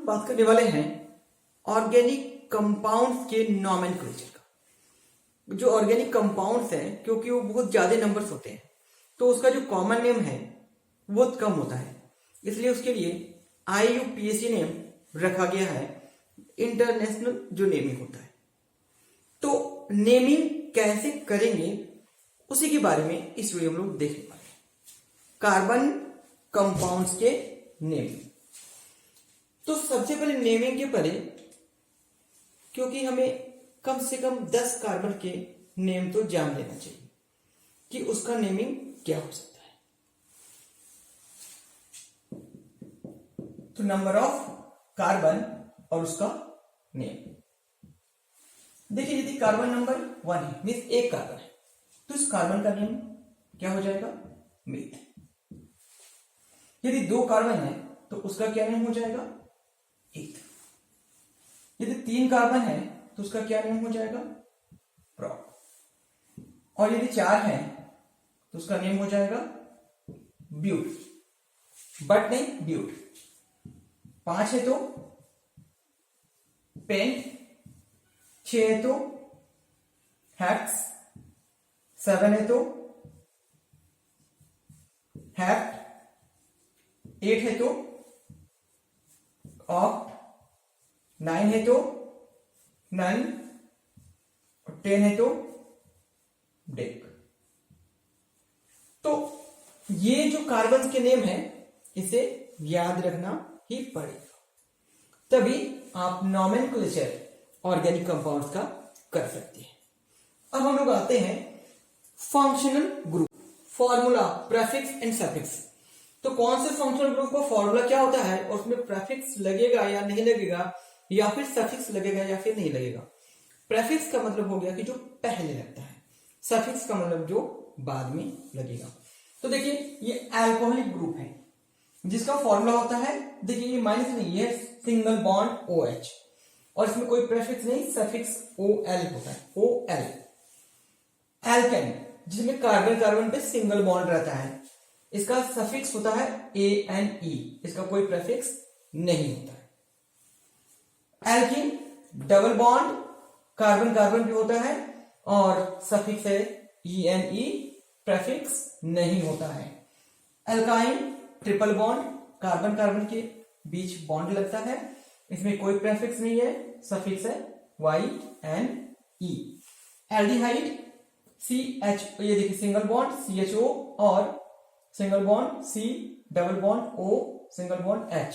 बात करने वाले हैं ऑर्गेनिक कंपाउंड्स के नॉमेनक्लेचर का। जो ऑर्गेनिक कंपाउंड्स हैं, क्योंकि वो बहुत ज्यादा नंबर्स होते हैं तो उसका जो कॉमन नेम है वो कम होता है, इसलिए उसके लिए IUPAC नेम रखा गया है, इंटरनेशनल जो नेमिंग होता है। तो नेमिंग कैसे करेंगे उसी के बारे में इस वीडियो में लोग देखने वाले हैं, कार्बन कंपाउंड्स के नेमिंग। तो सबसे पहले नेमिंग के पहले, क्योंकि हमें कम से कम 10 कार्बन के नेम तो जान लेना चाहिए कि उसका नेमिंग क्या हो सकता है। तो नंबर ऑफ कार्बन और उसका नेम देखिए, यदि कार्बन नंबर 1 है, मीन्स एक कार्बन है, तो इस कार्बन का नेम क्या हो जाएगा? मीथ। यदि 2 कार्बन है तो उसका क्या नेम हो जाएगा? ईथ। यदि 3 कार्बन है तो उसका क्या नेम हो जाएगा? प्रोप। और यदि 4 है तो उसका नेम हो जाएगा ब्यूट, बट नहीं ब्यूट। 5 है तो पेंट, 6 है तो हेक्स, 7 है तो हेप्ट, 8 है तो ऑक्ट, 9 है तो नन, 10 है तो डेक। तो ये जो कार्बन के नेम है इसे याद रखना ही पड़ेगा, तभी आप नॉमेनक्लेचर ऑर्गेनिक कंपाउंड्स का कर सकते हैं। अब हम लोग आते हैं functional group, formula, prefix and suffix. तो कौन से फंक्शनल ग्रुप का फॉर्मूला क्या होता है और उसमें प्रेफिक्स लगेगा या नहीं लगेगा, या फिर सफिक्स लगेगा या फिर नहीं लगेगा। प्रेफिक्स का मतलब हो गया कि जो पहले लगता है, सफिक्स का मतलब जो बाद में लगेगा। तो देखिए, ये अल्कोहलिक ग्रुप है जिसका फॉर्मूला होता है, देखिए ये माइनस नहीं, ये सिंगल बॉन्ड OH और इसमें कोई प्रेफिक्स नहीं, सफिक्स OL होता है, OL। एल्केन, जिसमें कार्बन कार्बन पे सिंगल बॉन्ड रहता है, इसका सफिक्स होता है ANE, इसका कोई प्रेफिक्स नहीं होता है। Alkene, double bond carbon carbon पे होता है और सफिक्स है ENE, प्रेफिक्स नहीं होता है। Alkyne, triple bond, carbon carbon के बीच बॉन्ड लगता है, इसमें कोई प्रेफिक्स नहीं है, सफिक्स है YNE। एल्डिहाइड, CH, ये देखिए सिंगल बॉन्ड CHO और single bond C, double bond O, single bond H,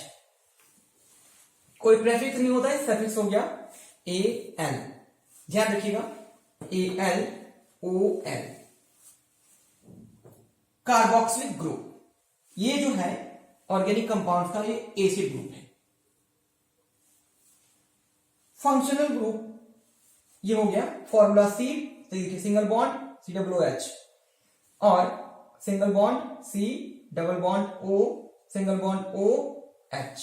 कोई प्रेफिक्स नहीं होता है, सफिक्स हो गया AL। ध्यान रखिएगा, ALOL। कार्बोक्सिलिक ग्रुप, ये जो है ऑर्गेनिक कंपाउंड का ये एसिड ग्रुप है। फंक्शनल ग्रुप ये हो गया, फॉर्मूला C, तो देखिए सिंगल बॉन्ड COOH और single bond C, double bond O, single bond OH,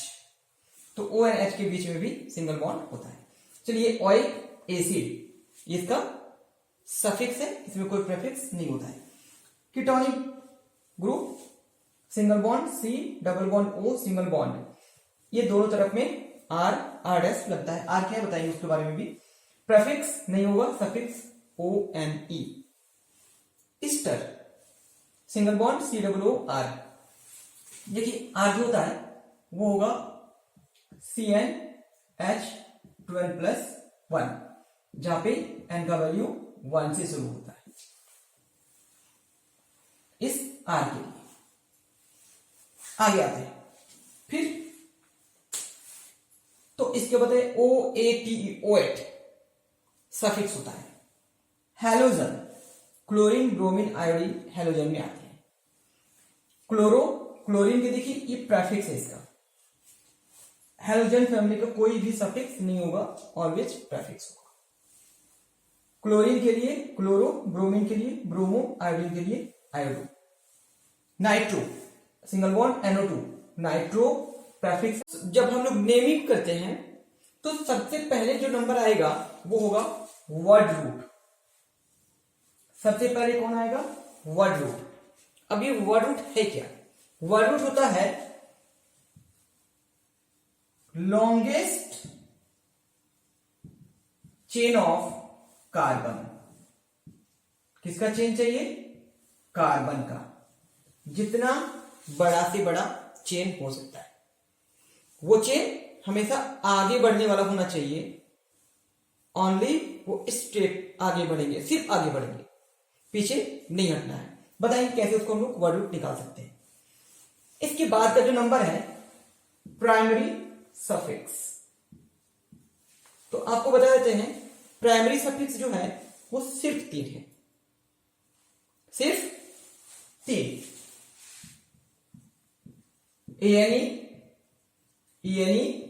तो O और H के बीच में भी सिंगल बॉन्ड होता है। चलिए, ओइक एसिड, इसका सफिक्स है, इसमें कोई प्रेफिक्स नहीं होता है। Ketonic group, single bond C, double bond O, single bond, ये दोनों तरफ में R लगता है। R क्या बताएंगे उसके बारे में भी, प्रेफिक्स नहीं होगा, suffix ONE। Easter, single bond COOR, देखिए R जो होता है वो होगा CnH12+1, जहां पे N का वैल्यू 1 से शुरू होता है इस R के लिए। आगे आते हैं फिर, तो इसके बाद OATE, सफिक्स होता है। Halogen, chlorine, bromine, iodine halogen में आते हैं। क्लोरीन के देखिए ये प्रेफिक्स है इसका। हैलोजन फैमिली का कोई भी सफिक्स नहीं होगा, ऑलवेज प्रेफिक्स होगा। क्लोरीन के लिए क्लोरो, ब्रोमीन के लिए ब्रोमो, आयोडीन के लिए iodo. Nitro, single bond NO2, nitro, prefix. जब हम लोग नेमिंग करते हैं तो सबसे पहले जो नंबर आएगा वो होगा वर्ड रूट। सबसे पहले कौन आएगा? Word root. अब ये वर्ड रूट है क्या? वर्ड रूट होता है लॉन्गेस्ट चेन ऑफ कार्बन। किसका चेन चाहिए? कार्बन का। जितना बड़ा से बड़ा चेन हो सकता है, वो चेन हमेशा आगे बढ़ने वाला होना चाहिए। ओनली वो स्ट्रेट आगे बढ़ेंगे, सिर्फ आगे बढ़ेंगे, पीछे नहीं हटना है। बताइए कैसे उसको हम लोग वर्ड रूट निकाल सकते हैं। इसके बाद का जो नंबर है प्राइमरी सफिक्स, तो आपको बता देते हैं प्राइमरी सफिक्स जो है वो सिर्फ 3 है, सिर्फ 3। एएनई, ईएनई,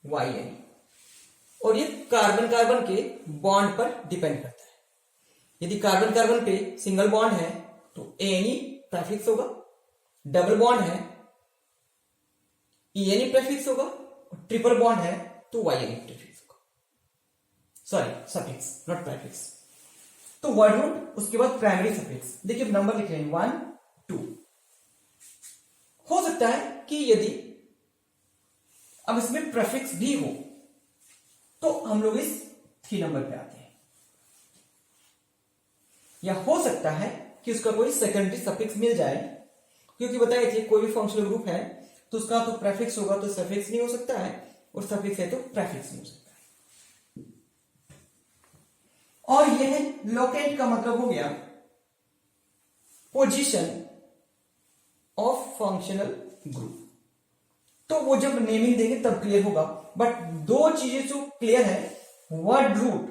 वाईएनई। और ये कार्बन कार्बन के बॉन्ड पर डिपेंड करता है। यदि कार्बन कार्बन पे सिंगल बॉन्ड है तो एएनई प्रेफिक्स होगा, डबल बॉन्ड है ईएनई प्रेफिक्स होगा, और ट्रिपल बॉन्ड है तो वाईएनई प्रेफिक्स होगा। Sorry, suffix not prefix. तो वर्ड रूट, उसके बाद प्राइमरी सफिक्स। देखिए नंबर लिख रहे हैं 1 2। हो सकता है कि यदि अब इसमें प्रेफिक्स भी हो तो हम लोग इस 3 नंबर पे आते हैं, या हो सकता है कि उसका कोई सेकेंडरी सफिक्स मिल जाए, क्योंकि बताइए थे कोई भी फंक्शनल ग्रुप है तो उसका तो प्रेफिक्स होगा तो सफिक्स नहीं हो सकता है, और सफिक्स है तो प्रेफिक्स नहीं हो सकता है। और यह लोकेट का मतलब हो गया पोजीशन ऑफ फंक्शनल ग्रुप। तो वो जब नेमिंग देंगे तब क्लियर होगा। बट 2 चीजें जो क्लियर है, वर्ड रूट,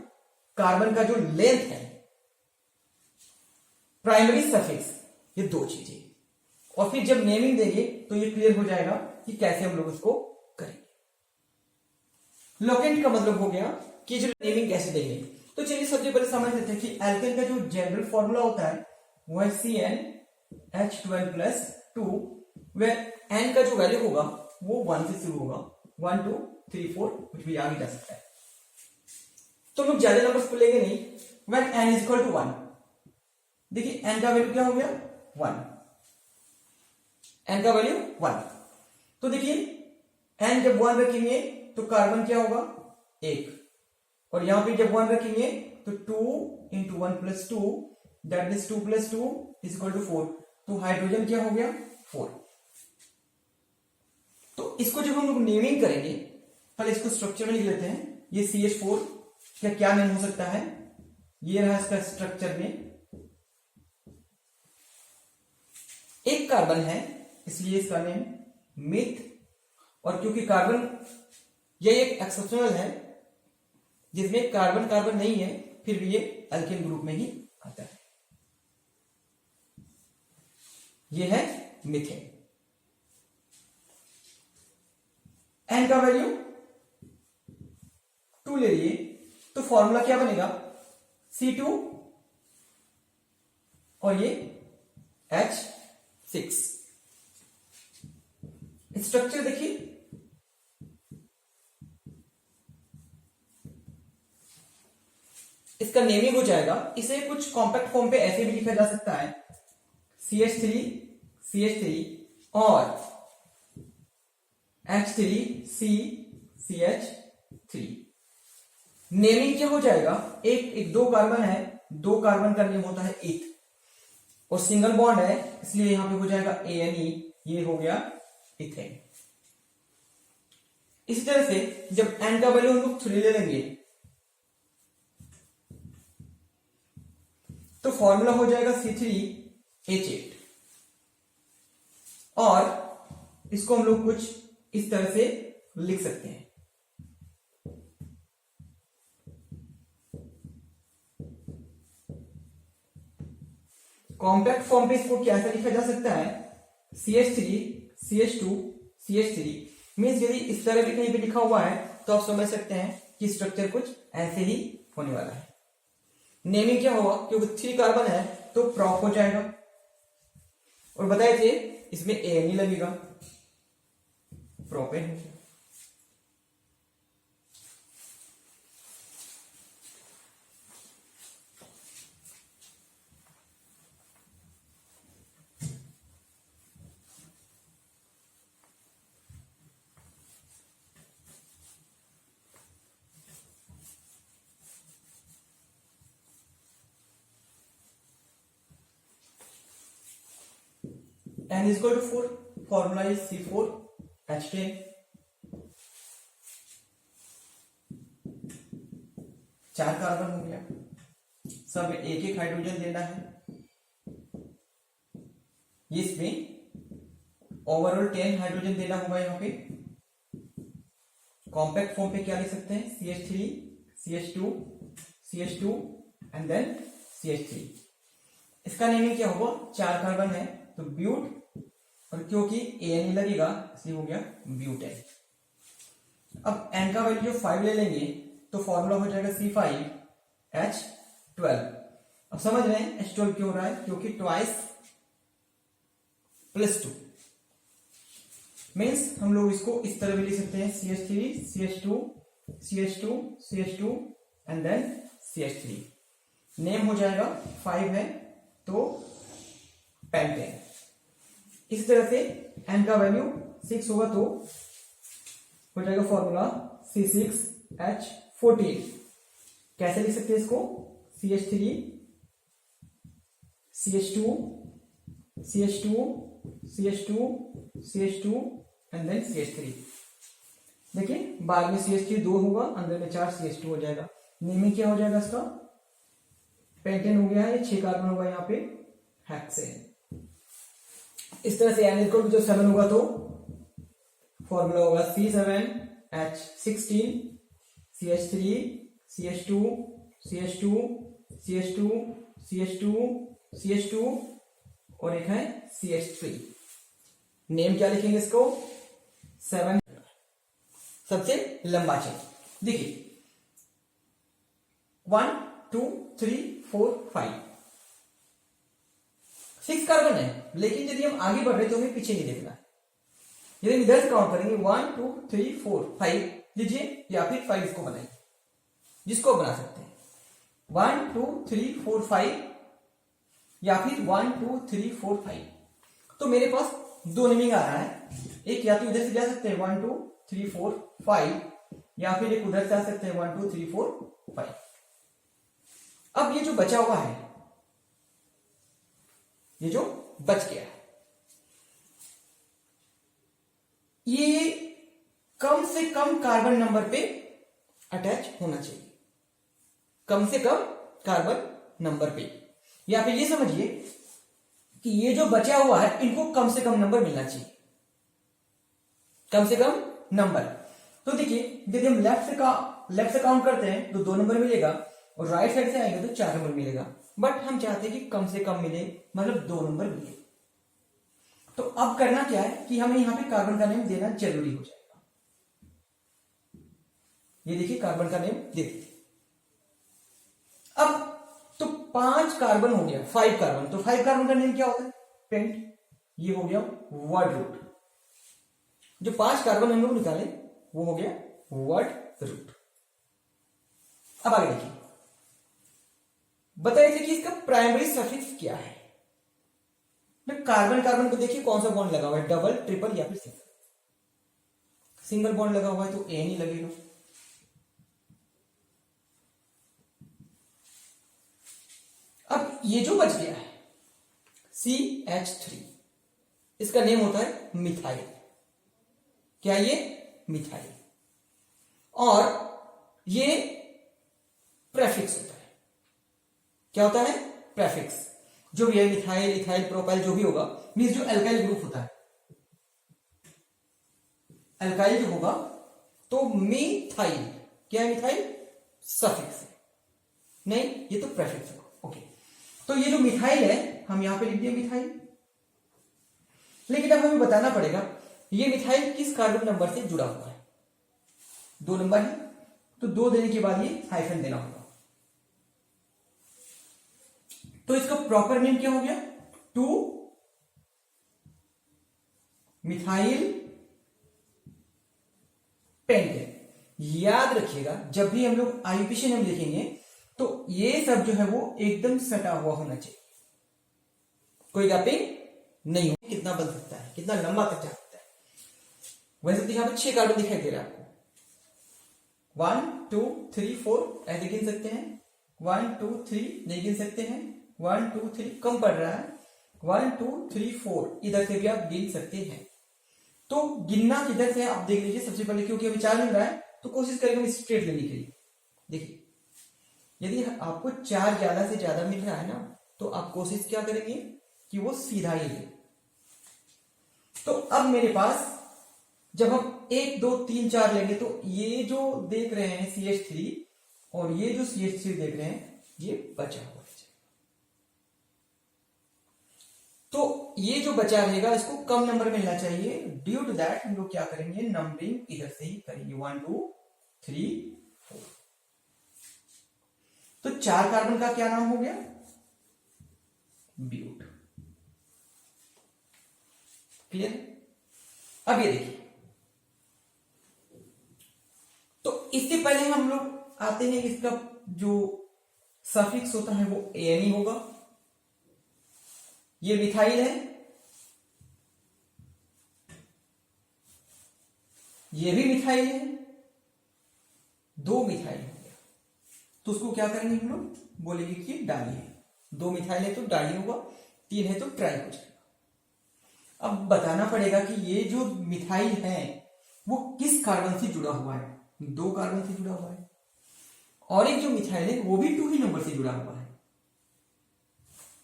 कार्बन का जो लेंथ है, प्राइमरी सफिक्स, ये 2 चीजें। और फिर जब नेमिंग देंगे तो ये क्लियर हो जाएगा कि कैसे हम लोग उसको करेंगे। लोकेंट का मतलब हो गया कि जो नेमिंग कैसे देंगे। तो चलिए सबसे पहले समझ लेते हैं कि एल्केन का जो जनरल फॉर्मूला होता है वो है CnH12+2, where n का जो वैल्यू होगा वो 1 से शुरू होगा, 1 2 3 4, कुछ भी आगे जा सकता है। तो लोग ज्यादा नंबर्स को लेंगे नहीं। when n is equal to 1, देखिए n का वैल्यू क्या हो गया 1, n का वैल्यू 1। तो देखिए n जब 1 रखेंगे तो कार्बन क्या होगा 1, और यहां पे जब 1 रखेंगे तो 2 into 1 plus 2, that is 2 plus 2 is equal to 4। तो हाइड्रोजन क्या हो गया 4। तो इसको जब हम लोग नेमिंग करेंगे, पहले इसको स्ट्रक्चर में लिख लेते हैं। ये CH4 का क्या नेम हो सकता है, ये रहा इसका स्ट्रक्चर में। एक कार्बन है इसलिए इसका नेम मिथ, और क्योंकि कार्बन ये एक एक्सेप्शनल है जिसमें कार्बन कार्बन नहीं है, फिर भी ये अल्केन ग्रुप में ही आता है, ये है मीथेन। एन का वैल्यू 2 ले लिए तो फॉर्मूला क्या बनेगा C2 और ये H6। स्ट्रक्चर देखिए, इसका नेमिंग हो जाएगा। इसे कुछ कॉम्पैक्ट फॉर्म पे ऐसे भी लिखा जा सकता है CH3 CH3 और H3 CH3। नेमिंग क्या हो जाएगा, एक 2 कार्बन है, 2 कार्बन का नेम होता है ईथ, और सिंगल बॉन्ड है इसलिए यहां पे हो जाएगा ANE, ये हो गया इथेन। इसी तरह से जब N का वैल्यू हम लोग 3 ले लेंगे तो फॉर्मूला हो जाएगा C3H8, और इसको हम लोग कुछ इस तरह से लिख सकते हैं। कॉम्पैक्ट फॉर्म पे इसको कैसे लिखा जा सकता है CH3 CH2 CH3 मीन्स यदि इस तरह भी कहीं पे लिखा हुआ है तो आप समझ सकते हैं कि स्ट्रक्चर कुछ ऐसे ही होने वाला है। नेमिंग क्या होगा, क्योंकि 3 कार्बन है तो प्रॉप हो जाएगा, और बताए थे इसमें ANE लगेगा, प्रोपेन हो गया। N is equal to 4, formula is C4H10। चार कार्बन हो गया, सब एक एक हाइड्रोजन देना है, इसमें ओवरऑल 10 हाइड्रोजन देना होगा। यहाँ पे कॉम्पैक्ट फॉर्म पे क्या लिख सकते हैं, CH3 CH2 CH2 and then CH3। इसका नेमिंग क्या होगा, चार कार्बन है तो ब्यूट, और क्योंकि AN लगेगा इसलिए हो गया ब्यूटेन। अब N का वैल्यू जो 5 ले लेंगे तो फॉर्मूला हो जाएगा C5H12। अब समझ रहे हैं H12 क्यों हो रहा है, क्योंकि ट्वाइस +2 मीन्स हम लोग इसको इस तरह भी लिख सकते हैं, CH3 CH2 CH2 CH2 and then CH3। Name हो जाएगा 5 है तो पेंटेन। इस तरह से N का वैल्यू 6 होगा तो हो जाएगा फॉर्मूला C6H14। कैसे लिख सकते हैं इसको, CH3 CH2 CH2 CH2 CH2 and then CH3। देखिए बाद में CH3 2 होगा, अंदर में 4 CH2 हो जाएगा। नेमिंग क्या हो जाएगा इसका, पेंटेन हो गया है, 6 कार्बन होगा यहाँ पे हेक्सेन। इस तरह से N इक्वल टू जो 7 होगा तो फॉर्मूला होगा C7H16 CH3 CH2 CH2 CH2 CH2 CH2 और एक है CH3। नेम क्या लिखेंगे इसको, 7 सबसे लंबा चेन। देखिए 1 2 3 4 5 6 कार्बन है, लेकिन यदि हम आगे बढ़ रहे तो हमें पीछे नहीं देखना है। यदि हम इधर से काउंट करेंगे 1 2 3 4 5 लीजिए, या फिर 5 इसको बनाइए, जिसको बना सकते हैं 1 2 3 4 5 या फिर 1 2 3 4 5। तो मेरे पास दो नेमिंग आ रहा है, एक या तो इधर से जा सकते हैं 1 2 3 4 5 या फिर एक उधर से आ सकते हैं 1 2 3 4 5। अब ये जो बचा हुआ है, ये जो बच गया है, ये कम से कम कार्बन नंबर पे अटैच होना चाहिए, कम से कम कार्बन नंबर पे। या फिर ये समझिए कि ये जो बचा हुआ है इनको कम से कम नंबर मिलना चाहिए, कम से कम नंबर। तो देखिए यदि हम लेफ्ट से काउंट करते हैं तो 2 नंबर मिलेगा, और राइट साइड से आएंगे तो 4 नंबर मिलेगा, बट हम चाहते हैं कि कम से कम मिले, मतलब 2 नंबर मिले। तो अब करना क्या है कि हमें यहां पे कार्बन का नेम देना जरूरी हो जाएगा। ये देखिए कार्बन का नेम दे दीजिए। अब तो 5 कार्बन हो गया, 5 कार्बन, तो 5 कार्बन का नेम क्या होता है, पेंट। ये हो गया वर्ड रूट। जो 5 कार्बन हम लोग निकाले वो हो गया वर्ड रूट। अब आगे देखिए, बताइए थे कि इसका प्राइमरी सफिक्स क्या है। कार्बन कार्बन को देखिए कौन सा बॉन्ड लगा हुआ है, डबल ट्रिपल या फिर सिंगल। सिंगल बॉन्ड लगा हुआ है तो एन ही लगेगा। अब ये जो बच गया है CH3, इसका नेम होता है मिथाइल। क्या ये मिथाइल, और ये प्रेफिक्स होता है। क्या होता है, प्रेफिक्स। जो भी है मिथाइल इथाइल प्रोपाइल जो भी होगा, मीन्स जो एल्काइल ग्रुप होता है, एल्काइल जो होगा तो मिथाइल। क्या है मिथाइल, सफिक्स है, नहीं ये तो प्रेफिक्स होगा। ओके, तो ये जो मिथाइल है हम यहां पे लिख दिए मिथाइल। लेकिन अब हमें बताना पड़ेगा ये मिथाइल किस कार्बन नंबर से जुड़ा हुआ है। 2 नंबर है तो 2 देने के बाद ये हाइफन देना होगा। तो इसका प्रॉपर नेम क्या हो गया, 2 मिथाइल पेंटेन। याद रखिएगा जब भी हम लोग आईयूपीएसी नेम लिखेंगे तो ये सब जो है वो एकदम सटा हुआ होना चाहिए, कोई गैपिंग नहीं हो। कितना बन सकता है, कितना लंबा तक जा सकता है। वैसे तो यहां पर 6 कार्बन दिखाई दे रहा है आपको, 1 2 3 4 ऐसे गिन सकते हैं, 1 2 3 नहीं गिन सकते हैं, 1 2 3 कम पड़ रहा है 1 2 3 4 इधर से भी आप गिन सकते हैं। तो गिनना किधर से आप देख लीजिए सबसे पहले, क्योंकि अभी 4 मिल रहा है तो कोशिश करेंगे हम स्ट्रेट लेने के लिए। देखिए यदि आपको 4 ज्यादा से ज्यादा मिल रहा है ना, तो आप कोशिश क्या करेंगे कि वो सीधा ही ले। तो अब मेरे पास जब हम 1 2 3 4 लेंगे तो ये जो देख रहे हैं CH3 और ये जो CH3 देख रहे हैं ये बचा हुआ है। तो ये जो बचा रहेगा इसको कम नंबर मिलना चाहिए। ड्यू टू दैट हम लोग क्या करेंगे, नंबरिंग इधर से ही करेंगे 1 2 3 4। तो 4 कार्बन का क्या नाम हो गया, ब्यूट। क्लियर। अब ये देखिए, तो इससे पहले हम लोग आते हैं, इसका जो सफिक्स होता है वो एन ही होगा। ये मिथाइल है, ये भी मिथाइल है, 2 मिथाइल हो गया। तो उसको क्या करेंगे हम लोग, बोलेंगे कि डाई है। 2 मिथाइल है तो डाई होगा, 3 है तो ट्राई हो जाएगा। अब बताना पड़ेगा कि ये जो मिथाइल है वो किस कार्बन से जुड़ा हुआ है। 2 कार्बन से जुड़ा हुआ है, और एक जो मिथाइल है वो भी 2 ही नंबर से जुड़ा हुआ है।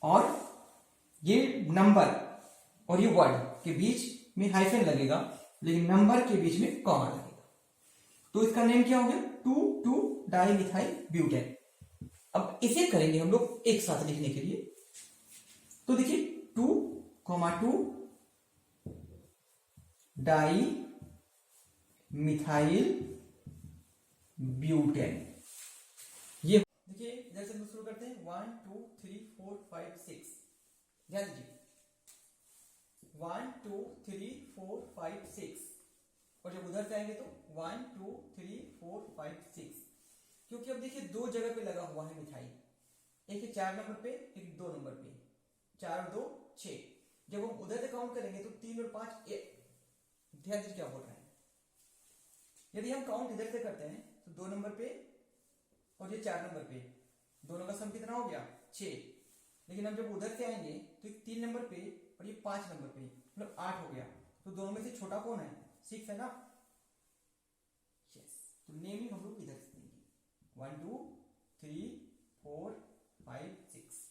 और ये नंबर और ये वर्ड के बीच में हाइफन लगेगा, लेकिन नंबर के बीच में कॉमा लगेगा। तो इसका नेम क्या हो गया, 2 डाई मिथाइल ब्यूटेन। अब इसे करेंगे हम लोग एक साथ लिखने के लिए। तो देखिए 2 डाई मिथाइल ब्यूटेन। ये देखिए इधर से शुरू करते हैं, 1 2 3 4 5 6। ध्यान दीजिए 1 2 3 4 5 6, और जब उधर से आएंगे तो 1 2 3 4 5 6। क्योंकि अब देखिए 2 जगह पे लगा हुआ है मिथाइल, एक है 4 नंबर पे, एक 2 नंबर पे। 4 और 2 6। जब हम उधर से काउंट करेंगे तो 3 और 5 1। ध्यान दीजिए क्या बोल रहे हैं। यदि हम काउंट इधर से करते हैं तो 2 नंबर पे और ये 4 नंबर पे, दोनों का सम कितना हो गया, 6। लेकिन हम जब उधर से आएंगे तो 3 नंबर पे और ये 5 नंबर पे, मतलब 8 हो गया। तो दोनों में से छोटा कौन है, 6 है ना। यस, तो नेमिंग हम लोग इधर से देंगे 1 2 3 4 5 6।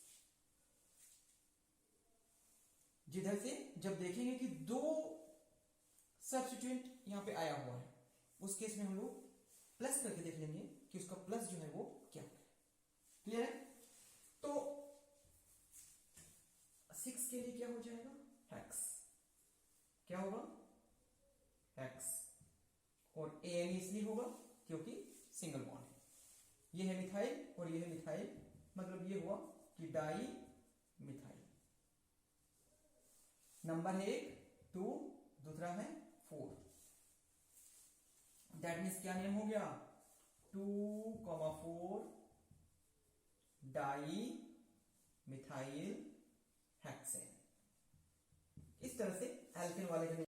जिधर से जब देखेंगे कि 2 सब्स्टिट्यूएंट यहां पे आया हुआ है, उस केस में हम लोग प्लस करके देख लेंगे कि उसका प्लस जो है वो क्या है। क्लियर है। तो 6 के लिए क्या हो जाएगा, हेक्स। क्या होगा, हेक्स। और एन इसलिए होगा क्योंकि सिंगल बॉन्ड है। ये है मिथाइल और ये है मिथाइल, मतलब ये हुआ कि डाई मिथाइल। नंबर है 1 2, दूसरा है 4। दैट मीन्स क्या नेम हो गया, 2,4 डाई मिथाइल हेक्सेन। इस तरह से एल्केन वाले